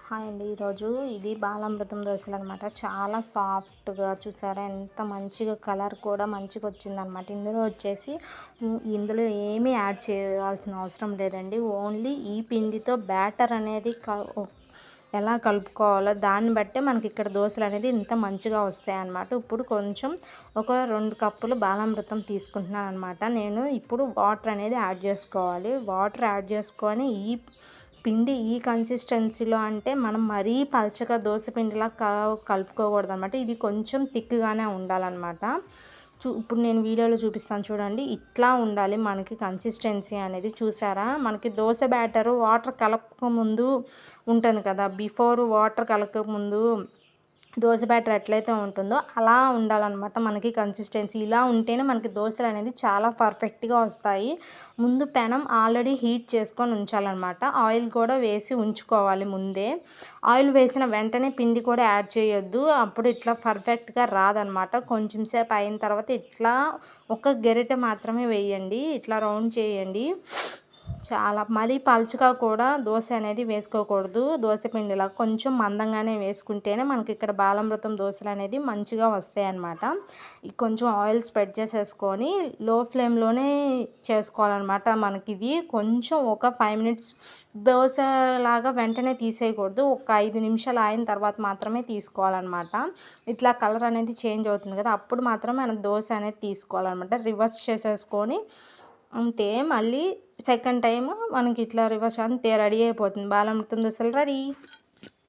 Hi అండి. ఈరోజు ఇది బాలామృతం దోశలు అనమాట. చాలా సాఫ్ట్గా చూసారా, ఎంత మంచిగా కలర్ కూడా మంచిగా వచ్చిందనమాట. ఇందులో వచ్చేసి ఇందులో ఏమీ యాడ్ చేయాల్సిన అవసరం లేదండి. ఓన్లీ ఈ పిండితో బ్యాటర్ అనేది ఎలా కలుపుకోవాలో దాన్ని బట్టే మనకి ఇక్కడ దోశలు అనేది ఇంత మంచిగా వస్తాయి అన్నమాట. ఇప్పుడు కొంచెం ఒక 2 కప్పులు బాలామృతం తీసుకుంటున్నాను అనమాట. నేను ఇప్పుడు వాటర్ అనేది యాడ్ చేసుకోవాలి. వాటర్ యాడ్ చేసుకొని పిండి ఈ కన్సిస్టెన్సీలో అంటే మనం మరీ పల్చగా దోశ పిండిలా కలుపుకోకూడదు అనమాట. ఇది కొంచెం థిక్గానే ఉండాలన్నమాట. ఇప్పుడు నేను వీడియోలో చూపిస్తాను చూడండి. ఇట్లా ఉండాలి మనకి కన్సిస్టెన్సీ అనేది. చూసారా, మనకి దోశ బ్యాటరు వాటర్ కలపక ముందు ఉంటుంది కదా, బిఫోర్ వాటర్ కలపక ముందు దోశ బ్యాటర్ ఎట్లయితే ఉంటుందో అలా ఉండాలన్నమాట మనకి కన్సిస్టెన్సీ. ఇలా ఉంటేనే మనకి దోశలు అనేది చాలా పర్ఫెక్ట్గా వస్తాయి. ముందు పెనం ఆల్రెడీ హీట్ చేసుకొని ఉంచాలన్నమాట. ఆయిల్ కూడా వేసి ఉంచుకోవాలి ముందే. ఆయిల్ వేసిన వెంటనే పిండి కూడా యాడ్ చేయొద్దు, అప్పుడు ఇట్లా పర్ఫెక్ట్గా రాదనమాట. కొంచెం సేపు అయిన తర్వాత ఇట్లా ఒక గెరిటె మాత్రమే వేయండి, ఇట్లా రౌండ్ చేయండి. చాలా మరీ పలుచగా కూడా దోశ అనేది వేసుకోకూడదు. దోశ పిండిలా కొంచెం మందంగానే వేసుకుంటేనే మనకి ఇక్కడ బాలామృతం దోశలు అనేది మంచిగా వస్తాయి అన్నమాట. కొంచెం ఆయిల్ స్ప్రెడ్ చేసేసుకొని లో ఫ్లేమ్లోనే చేసుకోవాలన్నమాట. మనకి ఇది కొంచెం ఒక 5 మినిట్స్ దోశలాగా వెంటనే తీసేయకూడదు. ఒక 5 నిమిషాలు అయిన తర్వాత మాత్రమే తీసుకోవాలన్నమాట. ఇట్లా కలర్ అనేది చేంజ్ అవుతుంది కదా, అప్పుడు మాత్రమే మనం దోశ అనేది తీసుకోవాలన్నమాట. రివర్స్ చేసేసుకొని అంతే, మళ్ళీ సెకండ్ టైం మనకి ఇట్లా రివర్స్ అంతే, రెడీ అయిపోతుంది. బాలామృతం దోశలు రెడీ.